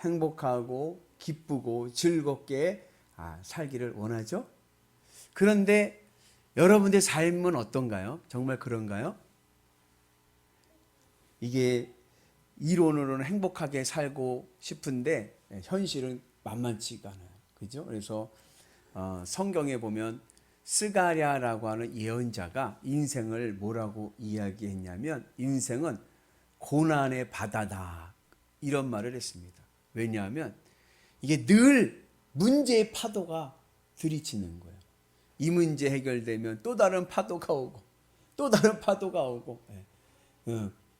행복하고 기쁘고 즐겁게 살기를 원하죠. 그런데 여러분의 삶은 어떤가요? 정말 그런가요? 이게 이론으로는 행복하게 살고 싶은데 현실은 만만치가 않아요. 그죠? 그래서 성경에 보면 스가랴라고 하는 예언자가 인생을 뭐라고 이야기했냐면 인생은 고난의 바다다 이런 말을 했습니다. 왜냐하면 이게 늘 문제의 파도가 들이치는 거예요. 이 문제 해결되면 또 다른 파도가 오고 또 다른 파도가 오고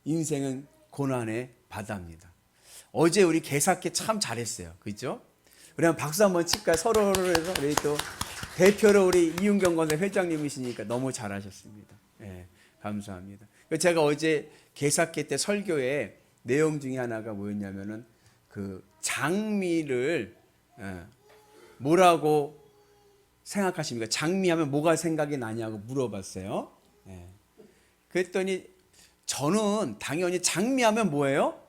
인생은 고난의 바다입니다. 어제 우리 개사께 참 잘했어요. 그죠? 우리 한번 박수 한번 칠까요? 서로를 해서 우리 또 대표로 우리 이윤경 권사 회장님이시니까 너무 잘하셨습니다. 감사합니다. 제가 어제 개사께 때 설교의 내용 중에 하나가 뭐였냐면은 그 장미를 뭐라고 생각하십니까? 장미하면 뭐가 생각이 나냐고 물어봤어요. 그랬더니 저는 당연히 장미하면 뭐예요?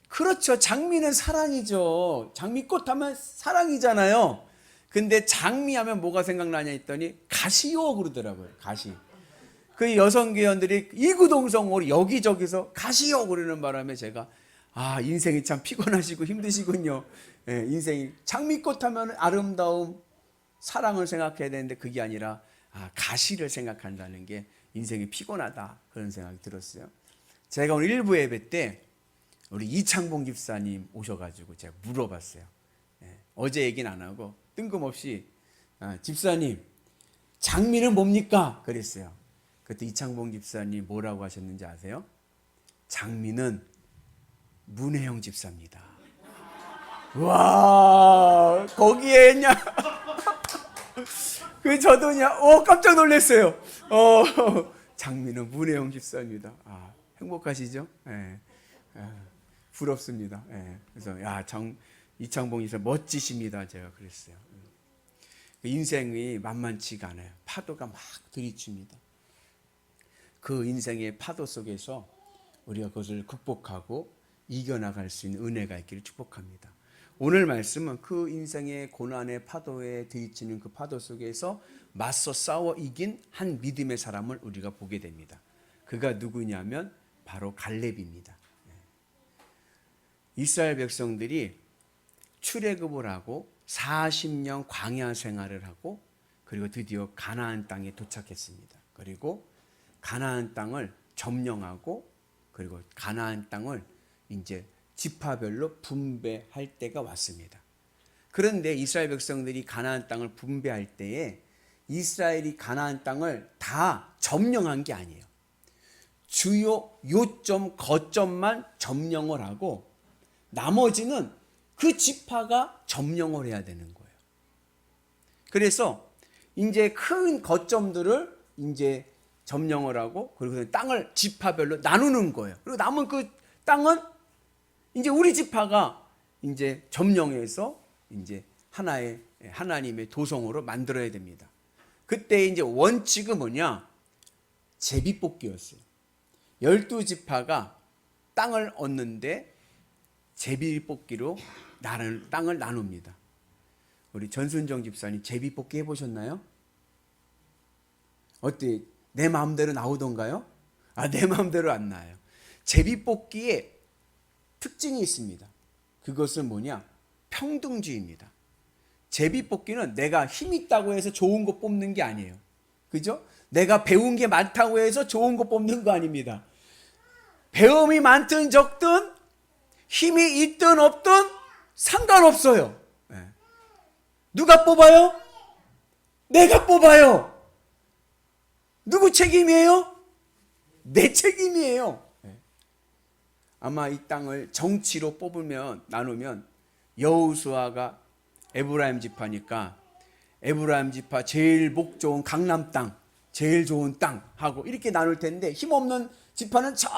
그렇죠. 장미는 사랑이죠. 장미꽃 하면 사랑이잖아요. 근데 장미하면 뭐가 생각나냐 했더니 가시요 그러더라고요. 가시. 그 여성교원들이 이구동성으로 여기저기서 가시요 그러는 바람에 제가 인생이 참 피곤하시고 힘드시군요. 인생이 장미꽃 하면 아름다움, 사랑을 생각해야 되는데 그게 아니라 가시를 생각한다는 게 인생이 피곤하다 그런 생각이 들었어요. 제가 오늘 일부 예배 때 우리 이창봉 집사님 오셔가지고 제가 물어봤어요. 어제 얘기는 안 하고 뜬금없이 집사님 장미는 뭡니까? 그랬어요. 그때 이창봉 집사님 뭐라고 하셨는지 아세요? 장미는 문혜영 집사입니다. 와 거기에 그냥 저도 그냥 깜짝 놀랐어요. 장미는 문혜영 집사입니다. 행복하시죠? 부럽습니다. 그래서 이창봉 집사 멋지십니다. 제가 그랬어요. 인생이 만만치가 않아요. 파도가 막 들이칩니다. 그 인생의 파도 속에서 우리가 그것을 극복하고 이겨나갈 수 있는 은혜가 있기를 축복합니다. 오늘 말씀은 그 인생의 고난의 파도에 들이치는 그 파도 속에서 맞서 싸워 이긴 한 믿음의 사람을 우리가 보게 됩니다. 그가 누구냐면 바로 갈렙입니다. 이스라엘 백성들이 출애굽을 하고 40년 광야 생활을 하고 그리고 드디어 가나안 땅에 도착했습니다. 그리고 가나안 땅을 점령하고 그리고 가나안 땅을 이제 지파별로 분배할 때가 왔습니다. 그런데 이스라엘 백성들이 가나안 땅을 분배할 때에 이스라엘이 가나안 땅을 다 점령한 게 아니에요. 주요 요점 거점만 점령을 하고 나머지는 그 지파가 점령을 해야 되는 거예요. 그래서 이제 큰 거점들을 이제 점령을 하고 그리고 땅을 지파별로 나누는 거예요. 그리고 남은 그 땅은 이제 우리 지파가 이제 점령해서 이제 하나의 하나님의 도성으로 만들어야 됩니다. 그때 이제 원칙은 뭐냐? 제비뽑기였어요. 12지파가 땅을 얻는데 제비뽑기로 땅을 나눕니다. 우리 전순정 집사님 제비뽑기 해보셨나요? 어때? 내 마음대로 나오던가요? 내 마음대로 안 나와요. 제비뽑기에 특징이 있습니다. 그것은 뭐냐? 평등주의입니다. 제비뽑기는 내가 힘 있다고 해서 좋은 거 뽑는 게 아니에요. 그죠? 내가 배운 게 많다고 해서 좋은 거 뽑는 거 아닙니다. 배움이 많든 적든 힘이 있든 없든 상관없어요. 누가 뽑아요? 내가 뽑아요. 누구 책임이에요? 내 책임이에요. 아마 이 땅을 정치로 나누면 여호수아가 에브라임 지파니까 에브라임 지파 제일 복 좋은 강남 땅, 제일 좋은 땅 하고 이렇게 나눌 텐데 힘없는 지파는 저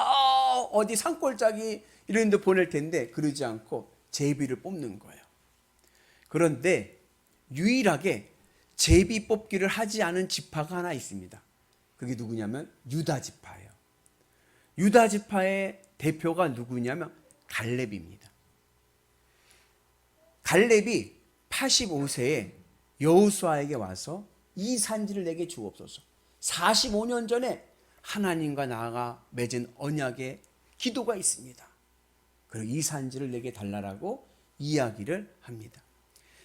어디 산골짜기 이런 데 보낼 텐데 그러지 않고 제비를 뽑는 거예요. 그런데 유일하게 제비 뽑기를 하지 않은 지파가 하나 있습니다. 그게 누구냐면 유다 지파예요. 유다 지파의 대표가 누구냐면 갈렙입니다. 갈렙이 85세에 여호수아에게 와서 이 산지를 내게 주옵소서. 45년 전에 하나님과 나아가 맺은 언약의 기도가 있습니다. 그리고 이 산지를 내게 달라라고 이야기를 합니다.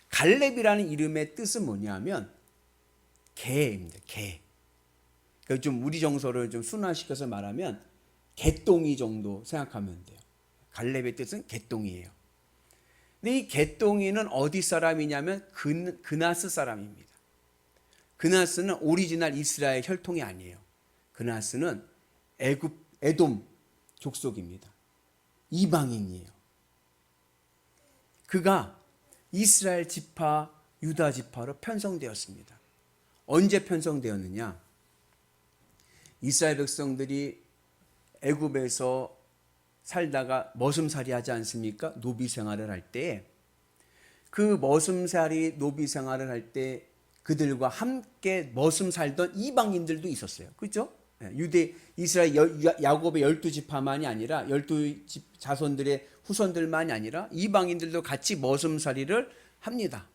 갈렙이라는 이름의 뜻은 뭐냐면 개입니다. 개. 그러니까 좀 우리 정서를 좀 순화시켜서 말하면 개똥이 정도 생각하면 돼요. 갈렙의 뜻은 개똥이에요. 근데 이 개똥이는 어디 사람이냐면 그나스 사람입니다. 그나스는 오리지널 이스라엘 혈통이 아니에요. 그나스는 에돔 족속입니다. 이방인이에요. 그가 이스라엘 지파, 유다 지파로 편성되었습니다. 언제 편성되었느냐? 이스라엘 백성들이 애굽에서 살다가 머슴살이 하지 않습니까? 노비 생활을 할 때 그 머슴살이 노비 생활을 할 때 그들과 함께 머슴 살던 이방인들도 있었어요. 그렇죠? 유대 이스라엘 야곱의 12지파만이 아니라 12 자손들의 후손들만이 아니라 이방인들도 같이 머슴살이를 합니다.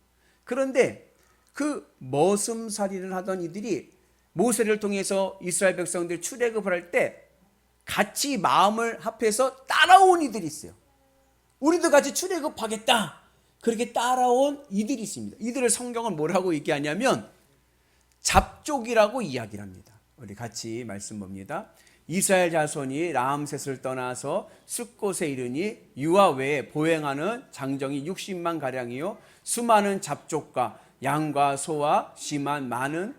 그런데 그 머슴살이를 하던 이들이 모세를 통해서 이스라엘 백성들 출애굽을 할 때 같이 마음을 합해서 따라온 이들이 있어요. 우리도 같이 출애굽하겠다. 그렇게 따라온 이들이 있습니다. 이들을 성경은 뭐라고 얘기하냐면 잡족이라고 이야기를 합니다. 우리 같이 말씀 봅니다. 이스라엘 자손이 라암셋을 떠나서 숫곳에 이르니 유아 외에 보행하는 장정이 60만 가량이요 수많은 잡족과 양과 소와 심한 많은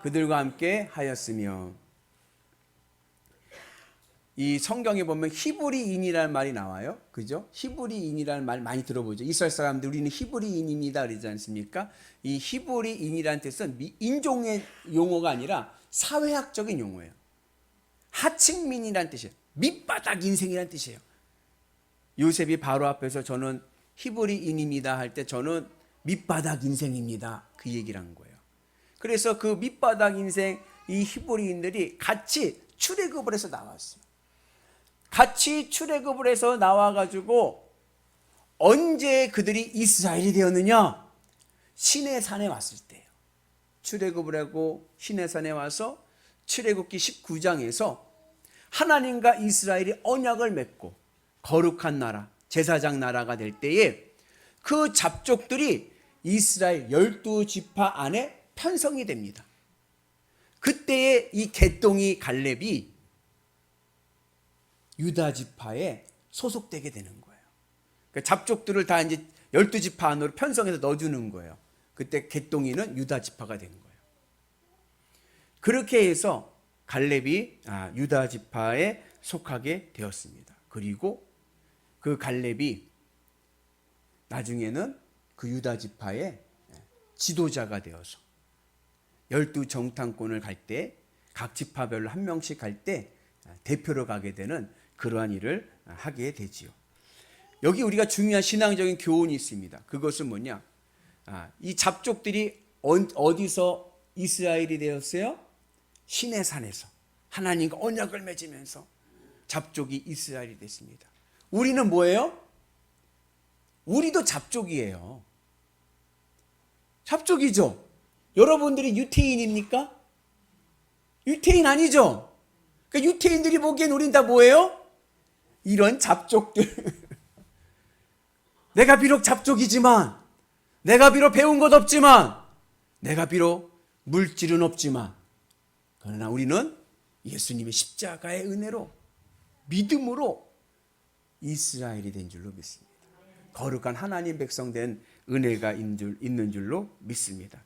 그들과 함께 하였으며. 이 성경에 보면 히브리인이라는 말이 나와요. 그죠? 히브리인이라는 말 많이 들어보죠. 이스라엘 사람들 우리는 히브리인입니다 그러지 않습니까? 이 히브리인이라는 뜻은 인종의 용어가 아니라 사회학적인 용어예요. 하층민이라는 뜻이에요. 밑바닥 인생이라는 뜻이에요. 요셉이 바로 앞에서 저는 히브리인입니다 할 때 저는 밑바닥 인생입니다. 그 얘기를 한 거예요. 그래서 그 밑바닥 인생 이 히브리인들이 같이 출애굽을 해서 나왔어요. 같이 출애굽을 해서 나와가지고 언제 그들이 이스라엘이 되었느냐? 시내산에 왔을 때예요. 출애굽을 하고 시내산에 와서 출애굽기 19장에서 하나님과 이스라엘이 언약을 맺고 거룩한 나라, 제사장 나라가 될 때에 그 잡족들이 이스라엘 12지파 안에 편성이 됩니다. 그때에 이 개똥이 갈렙이 유다 지파에 소속되게 되는 거예요. 그러니까 잡족들을 다 이제 12지파 안으로 편성해서 넣어주는 거예요. 그때 개똥이는 유다 지파가 된 거예요. 그렇게 해서 갈렙이 유다 지파에 속하게 되었습니다. 그리고 그 갈렙이 나중에는 그 유다 지파의 지도자가 되어서 12정탐권을 갈 때 각 지파별로 한 명씩 갈 때 대표로 가게 되는 그러한 일을 하게 되지요. 여기 우리가 중요한 신앙적인 교훈이 있습니다. 그것은 뭐냐? 이 잡족들이 어디서 이스라엘이 되었어요? 시내산에서 하나님과 언약을 맺으면서 잡족이 이스라엘이 됐습니다. 우리는 뭐예요? 우리도 잡족이에요. 잡족이죠. 여러분들이 유태인입니까? 유태인 아니죠? 그러니까 유태인들이 보기엔 우린 다 뭐예요? 이런 잡족들. 내가 비록 잡족이지만, 내가 비록 배운 것 없지만, 내가 비록 물질은 없지만, 그러나 우리는 예수님의 십자가의 은혜로, 믿음으로 이스라엘이 된 줄로 믿습니다. 거룩한 하나님 백성 된 은혜가 있는 줄로 믿습니다.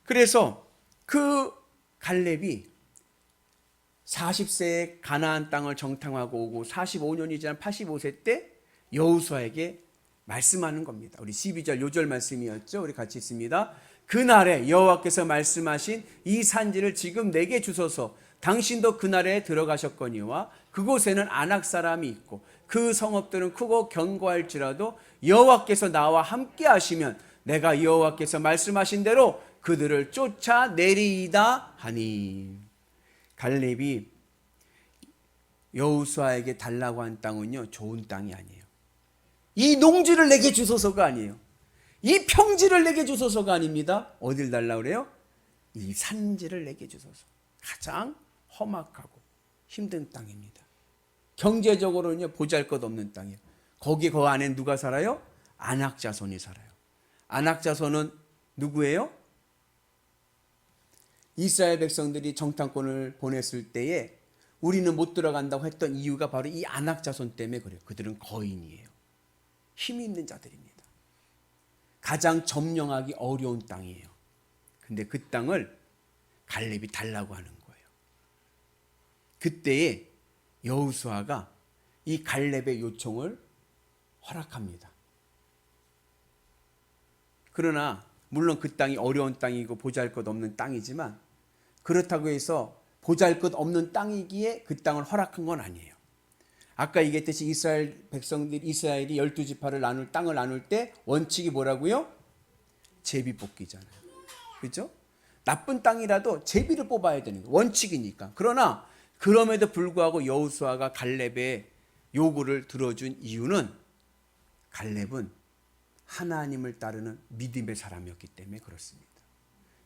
그래서 그 갈렙이 40세에 가나안 땅을 정탐하고 오고 45년이 지난 85세 때 여호수아에게 말씀하는 겁니다. 우리 12절 요절 말씀이었죠. 우리 같이 있습니다. 그날에 여호와께서 말씀하신 이 산지를 지금 내게 주소서. 당신도 그날에 들어가셨거니와 그곳에는 아낙 사람이 있고 그 성읍들은 크고 견고할지라도 여호와께서 나와 함께 하시면 내가 여호와께서 말씀하신 대로 그들을 쫓아내리이다 하니. 갈렙이 여호수아에게 달라고 한 땅은요 좋은 땅이 아니에요. 이 농지를 내게 주소서가 아니에요. 이 평지를 내게 주소서가 아닙니다. 어딜 달라고 그래요? 이 산지를 내게 주소서. 가장 험악하고 힘든 땅입니다. 경제적으로는 보잘것없는 땅이에요. 거기 그 안에 누가 살아요? 안악자손이 살아요. 안악자손은 누구예요? 이스라엘 백성들이 정탐꾼을 보냈을 때에 우리는 못 들어간다고 했던 이유가 바로 이 안악자손 때문에 그래요. 그들은 거인이에요. 힘이 있는 자들입니다. 가장 점령하기 어려운 땅이에요. 근데 그 땅을 갈렙이 달라고 하는 거예요. 그때에 여호수아가 이 갈렙의 요청을 허락합니다. 그러나 물론 그 땅이 어려운 땅이고 보잘것없는 땅이지만 그렇다고 해서 보잘것없는 땅이기에 그 땅을 허락한 건 아니에요. 아까 얘기했듯이 이스라엘이 12지파를 나눌 땅을 나눌 때 원칙이 뭐라고요? 제비 뽑기잖아요. 그렇죠? 나쁜 땅이라도 제비를 뽑아야 되는 거예요. 원칙이니까. 그러나 그럼에도 불구하고 여호수아가 갈렙의 요구를 들어준 이유는 갈렙은 하나님을 따르는 믿음의 사람이었기 때문에 그렇습니다.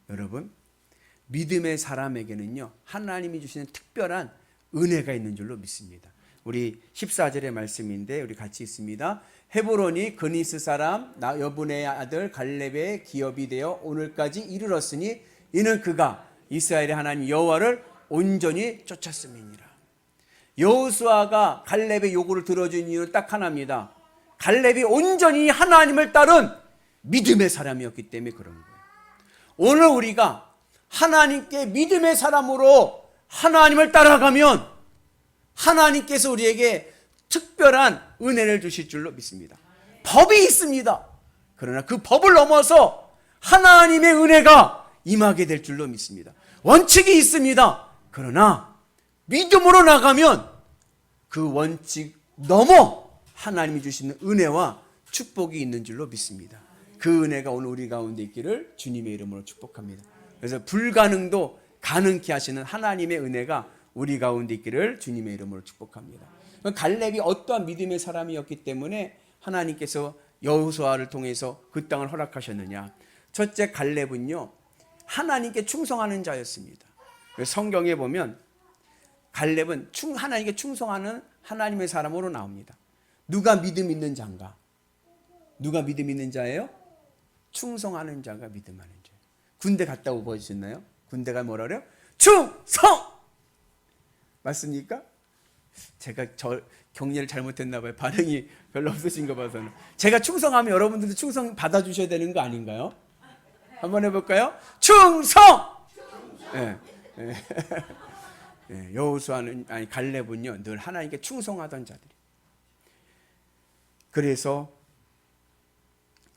여러분, 믿음의 사람에게는요, 하나님이 주시는 특별한 은혜가 있는 줄로 믿습니다. 우리 14절의 말씀인데 우리 같이 있습니다. 헤브론이 그니스 사람 여분의 아들 갈렙의 기업이 되어 오늘까지 이르렀으니 이는 그가 이스라엘의 하나님 여호와를 온전히 쫓았음이니라. 여호수아가 갈렙의 요구를 들어준 이유는 딱 하나입니다. 갈렙이 온전히 하나님을 따른 믿음의 사람이었기 때문에 그런 거예요. 오늘 우리가 하나님께 믿음의 사람으로 하나님을 따라가면 하나님께서 우리에게 특별한 은혜를 주실 줄로 믿습니다. 법이 있습니다. 그러나 그 법을 넘어서 하나님의 은혜가 임하게 될 줄로 믿습니다. 원칙이 있습니다. 그러나 믿음으로 나가면 그 원칙 넘어 하나님이 주시는 은혜와 축복이 있는 줄로 믿습니다. 그 은혜가 오늘 우리 가운데 있기를 주님의 이름으로 축복합니다. 그래서 불가능도 가능케 하시는 하나님의 은혜가 우리 가운데 있기를 주님의 이름으로 축복합니다. 갈렙이 어떠한 믿음의 사람이었기 때문에 하나님께서 여호수아를 통해서 그 땅을 허락하셨느냐. 첫째, 갈렙은요 하나님께 충성하는 자였습니다. 성경에 보면 갈렙은 하나님께 충성하는 하나님의 사람으로 나옵니다. 누가 믿음 있는 자인가? 누가 믿음 있는 자예요? 충성하는 자가 믿음하는 자예요. 군대 갔다 오셨나요? 군대가 뭐라 그래요? 충성! 맞습니까? 제가 격려를 잘못했나 봐요. 반응이 별로 없으신 거 봐서는. 제가 충성하면 여러분들도 충성 받아주셔야 되는 거 아닌가요? 한번 해볼까요? 충성! 네. 네. 네. 여호수아는 아니 갈렙은요 늘 하나님께 충성하던 자들이. 그래서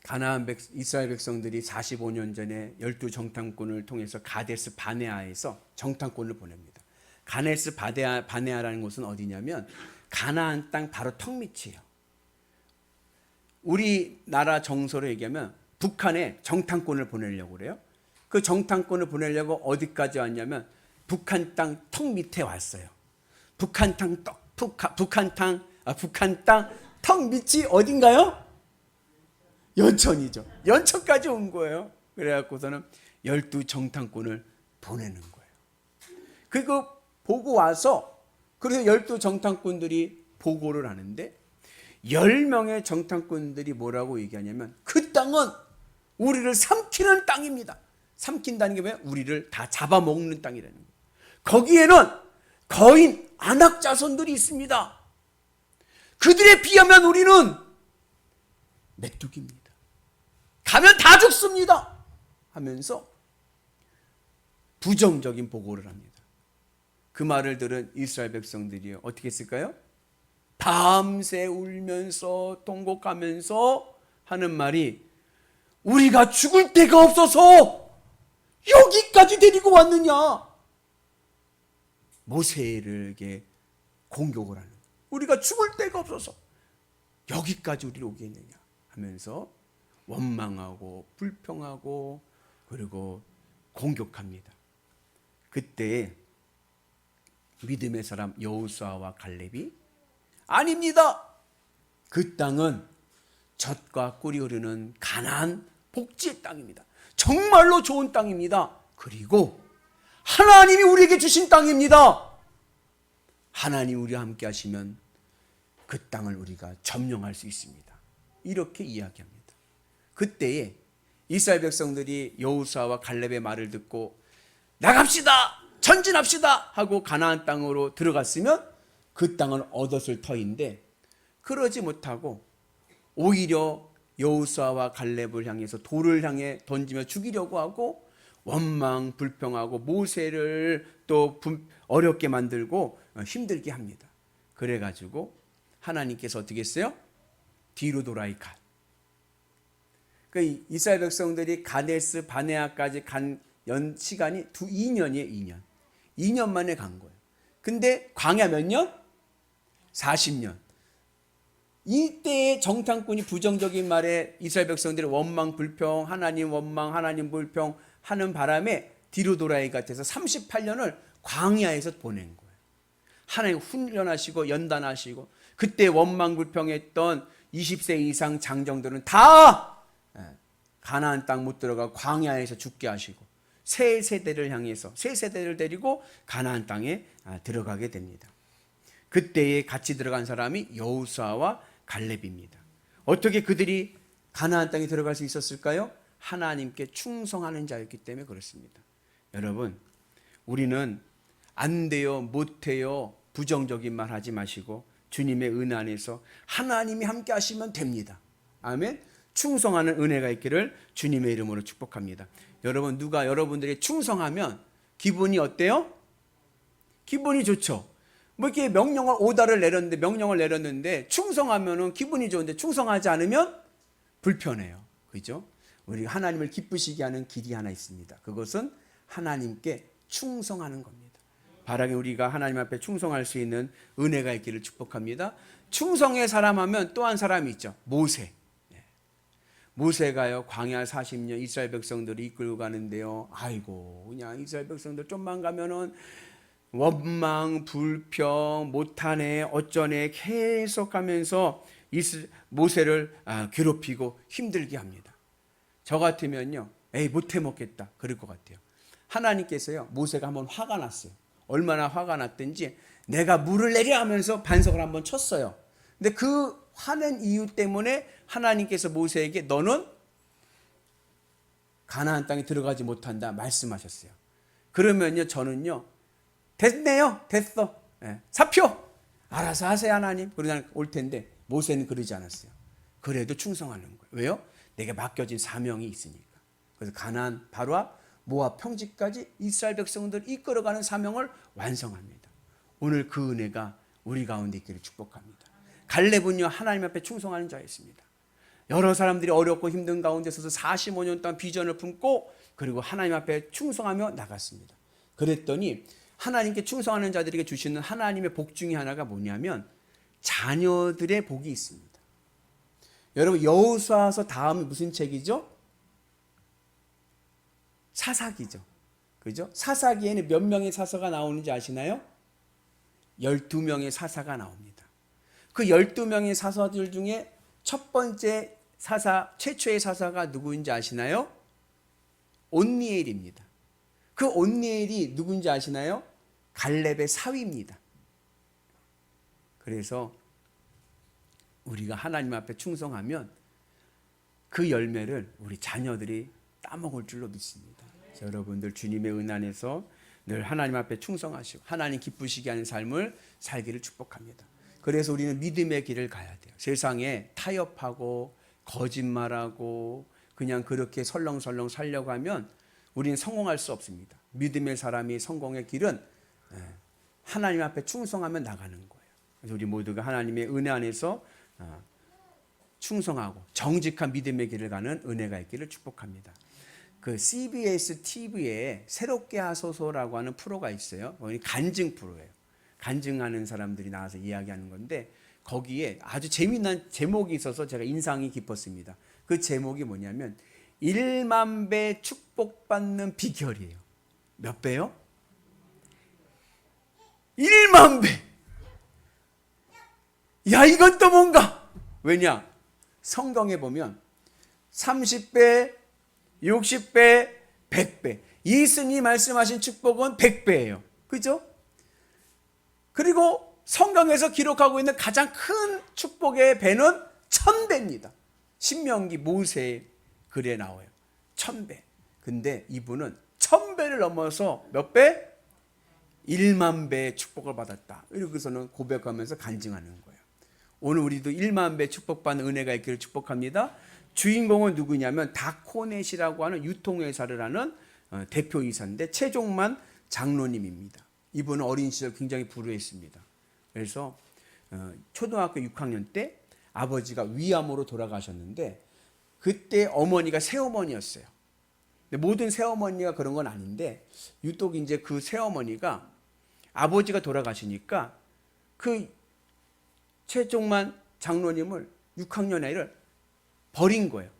가나안 이스라엘 백성들이 45년 전에 12정탐꾼을 통해서 가데스 바네아에서 정탐꾼을 보냅니다. 가데스 바네아라는 곳은 어디냐면 가나안 땅 바로 턱 밑이에요. 우리나라 정서로 얘기하면 북한에 정탐꾼을 보내려고 그래요. 그 정탐꾼을 보내려고 어디까지 왔냐면 북한 땅 턱 밑에 왔어요. 북한 땅 턱 밑이 어딘가요? 연천이죠. 연천까지 온 거예요. 그래갖고서는 12정탐꾼을 보내는 거예요. 그거 보고 와서 그래서 12정탐꾼들이 보고를 하는데 10명의 정탐꾼들이 뭐라고 얘기하냐면 그 땅은 우리를 삼키는 땅입니다. 삼킨다는 게 뭐예요? 우리를 다 잡아먹는 땅이라는 거예요. 거기에는 거인 안악자손들이 있습니다. 그들에 비하면 우리는 메뚜기입니다. 가면 다 죽습니다. 하면서 부정적인 보고를 합니다. 그 말을 들은 이스라엘 백성들이 어떻게 했을까요? 밤새 울면서 통곡하면서 하는 말이 우리가 죽을 데가 없어서 여기까지 데리고 왔느냐. 모세에게 공격을 하는 거예요. 우리가 죽을 데가 없어서 여기까지 우리를 오게 했느냐 하면서 원망하고 불평하고 그리고 공격합니다. 그때 믿음의 사람 여호수아와 갈렙이 아닙니다. 그 땅은 젖과 꿀이 흐르는 가나안 복지의 땅입니다. 정말로 좋은 땅입니다. 그리고 하나님이 우리에게 주신 땅입니다. 하나님 우리와 함께 하시면 그 땅을 우리가 점령할 수 있습니다. 이렇게 이야기합니다. 그때에 이스라엘 백성들이 여호수아와 갈렙의 말을 듣고 나갑시다, 전진합시다 하고 가나안 땅으로 들어갔으면 그 땅을 얻었을 터인데, 그러지 못하고 오히려 여호수아와 갈렙을 향해서 돌을 향해 던지며 죽이려고 하고 원망 불평하고 모세를 또 어렵게 만들고 힘들게 합니다. 그래가지고 하나님께서 어떻게 했어요? 뒤로 돌아이 갓. 그 이스라엘 백성들이 가데스 바네아까지 간 시간이 2년이에요. 2년 만에 간 거예요. 근데 광야 몇 년? 40년. 이때의 정탐꾼이 부정적인 말에 이스라엘 백성들이 원망 불평, 하나님 원망, 하나님 불평 하는 바람에 뒤로 돌아이 같아서 38년을 광야에서 보낸 거예요. 하나님 훈련하시고 연단하시고, 그때 원망 불평했던 20세 이상 장정들은 다 가나안 땅 못 들어가 광야에서 죽게 하시고, 새 세대를 향해서 새 세대를 데리고 가나안 땅에 들어가게 됩니다. 그때에 같이 들어간 사람이 여호수아와 갈렙입니다. 어떻게 그들이 가나안 땅에 들어갈 수 있었을까요? 하나님께 충성하는 자였기 때문에 그렇습니다. 여러분, 우리는 안 돼요, 못 해요, 부정적인 말 하지 마시고 주님의 은혜 안에서 하나님이 함께 하시면 됩니다. 아멘. 충성하는 은혜가 있기를 주님의 이름으로 축복합니다. 여러분, 누가 여러분들이 충성하면 기분이 어때요? 기분이 좋죠. 뭐 이렇게 오다를 내렸는데, 명령을 내렸는데 충성하면은 기분이 좋은데 충성하지 않으면 불편해요. 그죠? 우리 하나님을 기쁘시게 하는 길이 하나 있습니다. 그것은 하나님께 충성하는 겁니다. 바라기 우리가 하나님 앞에 충성할 수 있는 은혜가 있기를 축복합니다. 충성의 사람 하면 또 한 사람이 있죠. 모세. 모세가요, 광야 40년 이스라엘 백성들을 이끌고 가는데요, 아이고 그냥 이스라엘 백성들 좀만 가면은 원망 불평 못하네 어쩌네 계속 하면서 모세를 괴롭히고 힘들게 합니다. 저 같으면요, 에이 못해 먹겠다 그럴 것 같아요. 하나님께서요, 모세가 한번 화가 났어요. 얼마나 화가 났든지 내가 물을 내려 하면서 반석을 한번 쳤어요. 근데 그 화낸 이유 때문에 하나님께서 모세에게 너는 가나안 땅에 들어가지 못한다 말씀하셨어요. 그러면요, 저는요, 됐네요, 됐어, 사표 알아서 하세요 하나님, 그러다 올 텐데 모세는 그러지 않았어요. 그래도 충성하는 거예요. 왜요? 내게 맡겨진 사명이 있으니까. 그래서 가나안 바로와 모압 평지까지 이스라엘 백성들을 이끌어가는 사명을 완성합니다. 오늘 그 은혜가 우리 가운데 있기를 축복합니다. 갈렙은요, 하나님 앞에 충성하는 자였습니다. 여러 사람들이 어렵고 힘든 가운데 서서 45년 동안 비전을 품고 그리고 하나님 앞에 충성하며 나갔습니다. 그랬더니 하나님께 충성하는 자들에게 주시는 하나님의 복 중에 하나가 뭐냐면 자녀들의 복이 있습니다. 여러분, 여호수아서 다음이 무슨 책이죠? 사사기죠. 그죠? 사사기에는 몇 명의 사사가 나오는지 아시나요? 12명의 사사가 나옵니다. 그 12명의 사사들 중에 첫 번째 사사, 최초의 사사가 누구인지 아시나요? 온니엘입니다. 그 온니엘이 누구인지 아시나요? 갈렙의 사위입니다. 그래서 우리가 하나님 앞에 충성하면 그 열매를 우리 자녀들이 따먹을 줄로 믿습니다. 여러분들 주님의 은혜 안에서 늘 하나님 앞에 충성하시고 하나님 기쁘시게 하는 삶을 살기를 축복합니다. 그래서 우리는 믿음의 길을 가야 돼요. 세상에 타협하고 거짓말하고 그냥 그렇게 설렁설렁 살려고 하면 우리는 성공할 수 없습니다. 믿음의 사람이 성공의 길은 하나님 앞에 충성하면 나가는 거예요. 그래서 우리 모두가 하나님의 은혜 안에서 충성하고 정직한 믿음의 길을 가는 은혜가 있기를 축복합니다. 그 CBS TV에 새롭게 하소서라고 하는 프로가 있어요. 간증 프로예요. 간증하는 사람들이 나와서 이야기하는 건데 거기에 아주 재미난 제목이 있어서 제가 인상이 깊었습니다. 그 제목이 뭐냐면 1만 배 축복받는 비결이에요. 몇 배요? 1만 배! 야, 이건 또 뭔가? 왜냐? 성경에 보면 30배, 60배, 100배. 예수님이 말씀하신 축복은 100배예요. 그죠? 그리고 성경에서 기록하고 있는 가장 큰 축복의 배는 1000배입니다. 신명기 모세의 글에 나와요. 1000배. 근데 이분은 1000배를 넘어서 몇 배? 1만 배의 축복을 받았다. 이러고서는 고백하면서 간증하는 거예요. 오늘 우리도 1만 배 축복받는 은혜가 있기를 축복합니다. 주인공은 누구냐면 다코넷이라고 하는 유통회사를 하는 대표이사인데 최종만 장로님입니다. 이분은 어린 시절 굉장히 불우했습니다. 그래서 초등학교 6학년 때 아버지가 위암으로 돌아가셨는데 그때 어머니가 새어머니였어요. 모든 새어머니가 그런 건 아닌데 유독 이제 그 새어머니가 아버지가 돌아가시니까 그 최종만 장로님을 6학년 아이를 버린 거예요.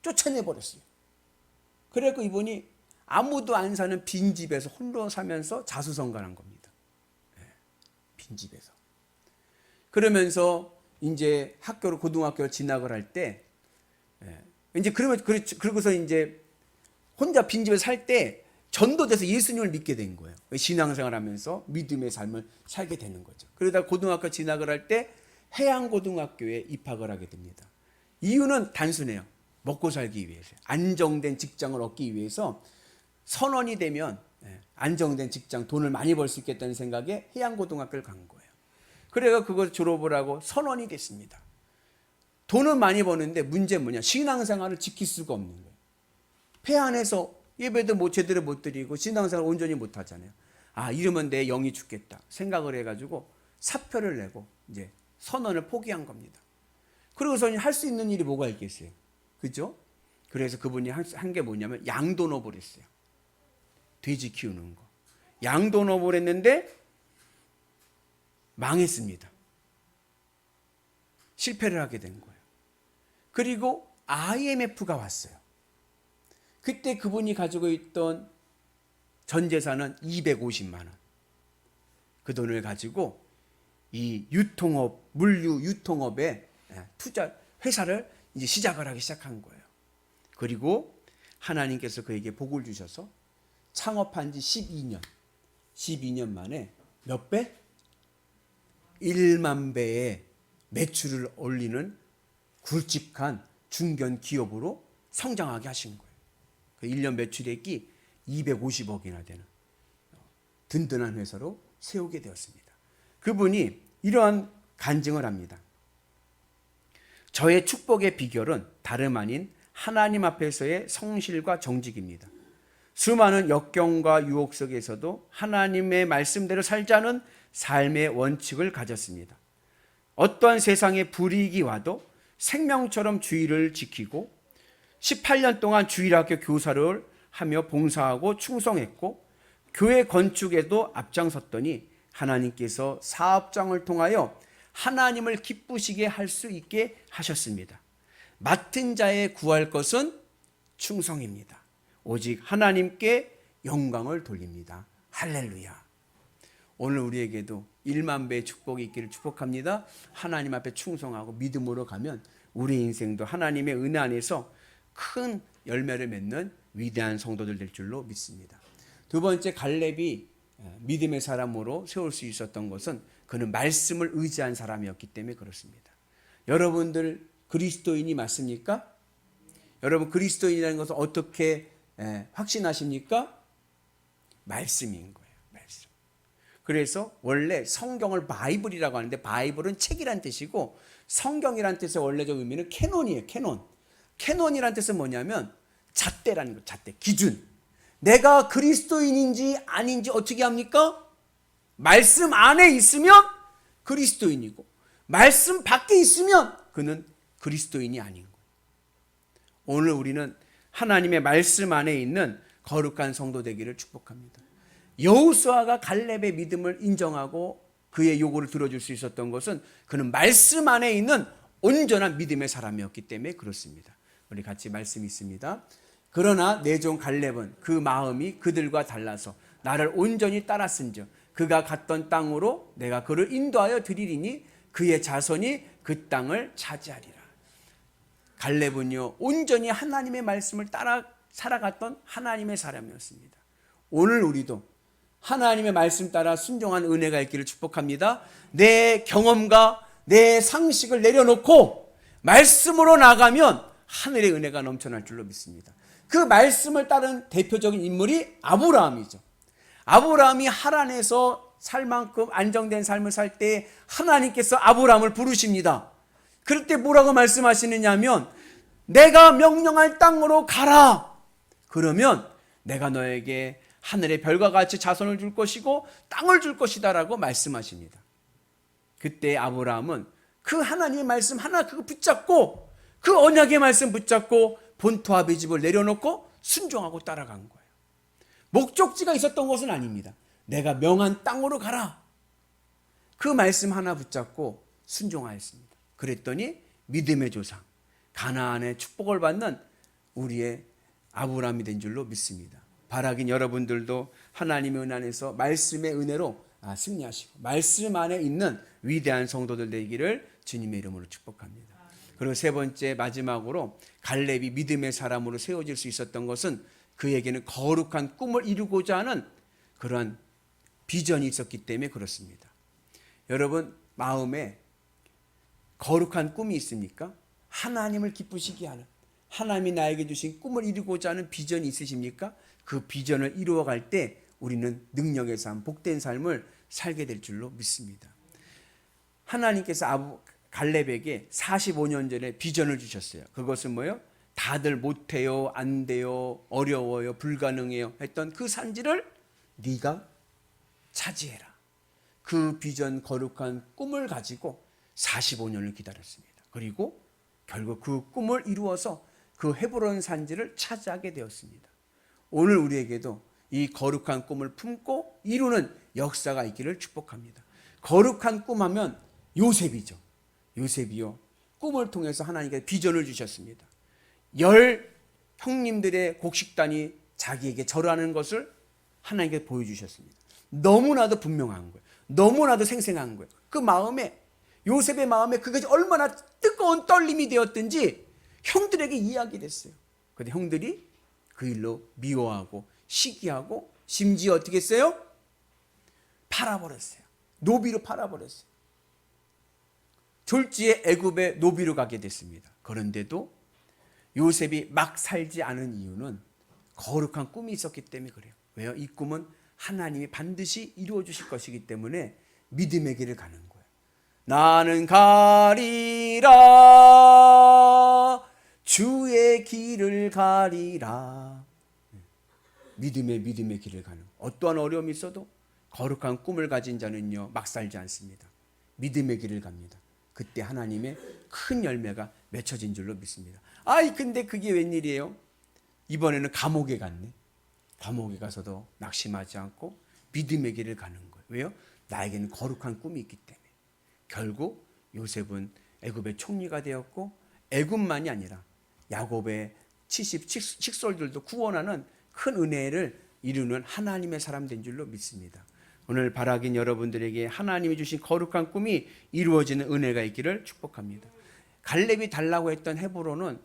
쫓아내버렸어요. 그래서 이분이 아무도 안 사는 빈집에서 홀로 사면서 자수성가한 겁니다. 빈집에서. 그러면서 이제 학교로 고등학교를 진학을 할 때 이제 그러고서 이제 혼자 빈집에 살 때 전도돼서 예수님을 믿게 된 거예요. 신앙생활 하면서 믿음의 삶을 살게 되는 거죠. 그러다 고등학교 진학을 할 때 해양고등학교에 입학을 하게 됩니다. 이유는 단순해요. 먹고 살기 위해서. 안정된 직장을 얻기 위해서 선원이 되면 안정된 직장, 돈을 많이 벌 수 있겠다는 생각에 해양고등학교를 간 거예요. 그래서 그걸 졸업을 하고 선원이 됐습니다. 돈은 많이 버는데 문제는 뭐냐? 신앙생활을 지킬 수가 없는 거예요. 폐 안에서 예배도 제대로 못 드리고 신앙생활을 온전히 못 하잖아요. 아, 이러면 내 영이 죽겠다 생각을 해가지고 사표를 내고 이제 선언을 포기한 겁니다. 그러고서 할 수 있는 일이 뭐가 있겠어요? 그죠? 그래서 그분이 한 게 뭐냐면 양도업을 했어요. 돼지 키우는 거. 양도업을 했는데 망했습니다. 실패를 하게 된 거예요. 그리고 IMF가 왔어요. 그때 그분이 가지고 있던 전 재산은 250만 원. 그 돈을 가지고 이 유통업, 물류 유통업에 투자 회사를 이제 시작을 하기 시작한 거예요. 그리고 하나님께서 그에게 복을 주셔서 창업한 지 12년 만에 몇 배? 1만 배의 매출을 올리는 굵직한 중견 기업으로 성장하게 하신 거예요. 그 1년 매출액이 250억이나 되는 든든한 회사로 세우게 되었습니다. 그분이 이러한 간증을 합니다. 저의 축복의 비결은 다름 아닌 하나님 앞에서의 성실과 정직입니다. 수많은 역경과 유혹 속에서도 하나님의 말씀대로 살자는 삶의 원칙을 가졌습니다. 어떠한 세상의 불이익이 와도 생명처럼 주의를 지키고 18년 동안 주일학교 교사를 하며 봉사하고 충성했고 교회 건축에도 앞장섰더니 하나님께서 사업장을 통하여 하나님을 기쁘시게 할 수 있게 하셨습니다. 맡은 자에 구할 것은 충성입니다. 오직 하나님께 영광을 돌립니다. 할렐루야. 오늘 우리에게도 1만 배의 축복이 있기를 축복합니다. 하나님 앞에 충성하고 믿음으로 가면 우리 인생도 하나님의 은혜 안에서 큰 열매를 맺는 위대한 성도들 될 줄로 믿습니다. 두 번째, 갈렙이 믿음의 사람으로 세울 수 있었던 것은 그는 말씀을 의지한 사람이었기 때문에 그렇습니다. 여러분들 그리스도인이 맞습니까? 여러분 그리스도인이라는 것을 어떻게 확신하십니까? 말씀인 거예요. 말씀. 그래서 원래 성경을 바이블이라고 하는데 바이블은 책이란 뜻이고 성경이란 뜻의 원래적 의미는 캐논이에요. 캐논이란 뜻은 뭐냐면 잣대라는 거예요. 잣대, 기준. 내가 그리스도인인지 아닌지 어떻게 합니까? 말씀 안에 있으면 그리스도인이고 말씀 밖에 있으면 그는 그리스도인이 아닌 거예요. 오늘 우리는 하나님의 말씀 안에 있는 거룩한 성도 되기를 축복합니다. 여호수아가 갈렙의 믿음을 인정하고 그의 요구를 들어줄 수 있었던 것은 그는 말씀 안에 있는 온전한 믿음의 사람이었기 때문에 그렇습니다. 우리 같이 말씀이 있습니다. 그러나 내 종 갈렙은 그 마음이 그들과 달라서 나를 온전히 따랐은즉 그가 갔던 땅으로 내가 그를 인도하여 드리리니 그의 자손이 그 땅을 차지하리라. 갈렙은요 온전히 하나님의 말씀을 따라 살아갔던 하나님의 사람이었습니다. 오늘 우리도 하나님의 말씀 따라 순종한 은혜가 있기를 축복합니다. 내 경험과 내 상식을 내려놓고 말씀으로 나가면 하늘의 은혜가 넘쳐날 줄로 믿습니다. 그 말씀을 따른 대표적인 인물이 아브라함이죠. 아브라함이 하란에서 살 만큼 안정된 삶을 살 때 하나님께서 아브라함을 부르십니다. 그럴 때 뭐라고 말씀하시느냐 하면 내가 명령할 땅으로 가라. 그러면 내가 너에게 하늘의 별과 같이 자손을 줄 것이고 땅을 줄 것이다 라고 말씀하십니다. 그때 아브라함은 그 하나님의 말씀 하나 그거 붙잡고 그 언약의 말씀 붙잡고 본토 아비 집을 내려놓고 순종하고 따라간 거예요. 목적지가 있었던 것은 아닙니다. 내가 명한 땅으로 가라. 그 말씀 하나 붙잡고 순종하였습니다. 그랬더니 믿음의 조상 가나안의 축복을 받는 우리의 아브라함이 된 줄로 믿습니다. 바라긴 여러분들도 하나님의 은혜 안에서 말씀의 은혜로 승리하시고 말씀 안에 있는 위대한 성도들 되기를 주님의 이름으로 축복합니다. 그리고 세 번째 마지막으로 갈렙이 믿음의 사람으로 세워질 수 있었던 것은 그에게는 거룩한 꿈을 이루고자 하는 그러한 비전이 있었기 때문에 그렇습니다. 여러분 마음에 거룩한 꿈이 있습니까? 하나님을 기쁘시게 하는 하나님이 나에게 주신 꿈을 이루고자 하는 비전이 있으십니까? 그 비전을 이루어갈 때 우리는 능력의 삶, 복된 삶을 살게 될 줄로 믿습니다. 하나님께서 갈렙에게 45년 전에 비전을 주셨어요. 그것은 뭐예요? 다들 못해요, 안 돼요, 어려워요, 불가능해요 했던 그 산지를 네가 차지해라. 그 비전 거룩한 꿈을 가지고 45년을 기다렸습니다. 그리고 결국 그 꿈을 이루어서 그 헤브론 산지를 차지하게 되었습니다. 오늘 우리에게도 이 거룩한 꿈을 품고 이루는 역사가 있기를 축복합니다. 거룩한 꿈 하면 요셉이죠. 요셉이요 꿈을 통해서 하나님께 비전을 주셨습니다. 10 형님들의 곡식단이 자기에게 절하는 것을 하나님께 보여주셨습니다. 너무나도 분명한 거예요. 너무나도 생생한 거예요. 그 마음에 요셉의 마음에 그것이 얼마나 뜨거운 떨림이 되었든지 형들에게 이야기됐어요. 그런데 형들이 그 일로 미워하고 시기하고 심지어 어떻게 했어요? 팔아버렸어요. 노비로 팔아버렸어요. 졸지에 애굽의 노비로 가게 됐습니다. 그런데도 요셉이 막 살지 않은 이유는 거룩한 꿈이 있었기 때문에 그래요. 왜요? 이 꿈은 하나님이 반드시 이루어 주실 것이기 때문에 믿음의 길을 가는 거예요. 나는 가리라 주의 길을 가리라. 믿음의 길을 가는 거예요. 어떠한 어려움이 있어도 거룩한 꿈을 가진 자는요 막 살지 않습니다. 믿음의 길을 갑니다. 그때 하나님의 큰 열매가 맺혀진 줄로 믿습니다. 근데 그게 웬일이에요? 이번에는 감옥에 갔네. 감옥에 가서도 낙심하지 않고 믿음의 길을 가는 거예요. 왜요? 나에게는 거룩한 꿈이 있기 때문에. 결국 요셉은 애굽의 총리가 되었고 애굽만이 아니라 야곱의 70 칙솔들도 구원하는 큰 은혜를 이루는 하나님의 사람 된 줄로 믿습니다. 오늘 바라긴 여러분들에게 하나님이 주신 거룩한 꿈이 이루어지는 은혜가 있기를 축복합니다. 갈렙이 달라고 했던 헤브론은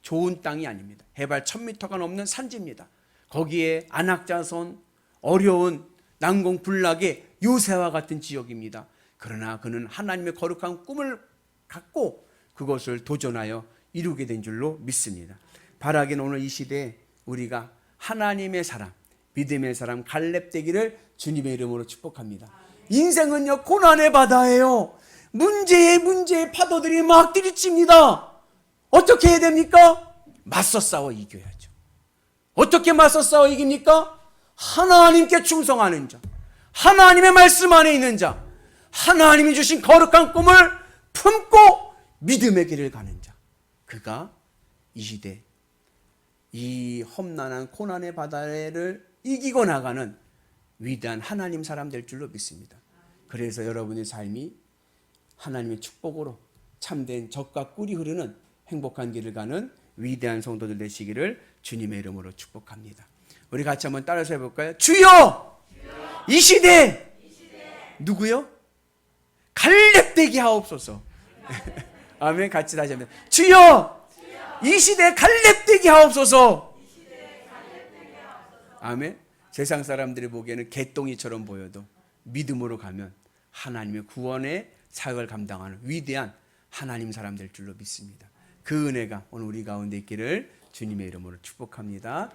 좋은 땅이 아닙니다. 해발 1000m가 넘는 산지입니다. 거기에 안악자손, 어려운 난공불락의 요새와 같은 지역입니다. 그러나 그는 하나님의 거룩한 꿈을 갖고 그것을 도전하여 이루게 된 줄로 믿습니다. 바라긴 오늘 이 시대에 우리가 하나님의 사람, 믿음의 사람 갈렙 되기를 주님의 이름으로 축복합니다. 인생은요 고난의 바다예요. 문제의 파도들이 막 들이칩니다. 어떻게 해야 됩니까? 맞서 싸워 이겨야죠. 어떻게 맞서 싸워 이깁니까? 하나님께 충성하는 자, 하나님의 말씀 안에 있는 자, 하나님이 주신 거룩한 꿈을 품고 믿음의 길을 가는 자, 그가 이 시대 이 험난한 고난의 바다를 이기고 나가는 위대한 하나님 사람 될 줄로 믿습니다. 그래서 여러분의 삶이 하나님의 축복으로 참된 젖과 꿀이 흐르는 행복한 길을 가는 위대한 성도들 되시기를 주님의 이름으로 축복합니다. 우리 같이 한번 따라서 해볼까요? 주여! 이 시대! 누구요? 갈렙 되게 하옵소서. 아멘. 같이 다시 합니다. 주여! 이 시대에 갈렙되게 하옵소서. 아멘. 세상 사람들이 보기에는 개똥이처럼 보여도 믿음으로 가면 하나님의 구원의 사역을 감당하는 위대한 하나님 사람 될 줄로 믿습니다. 그 은혜가 오늘 우리 가운데 있기를 주님의 이름으로 축복합니다.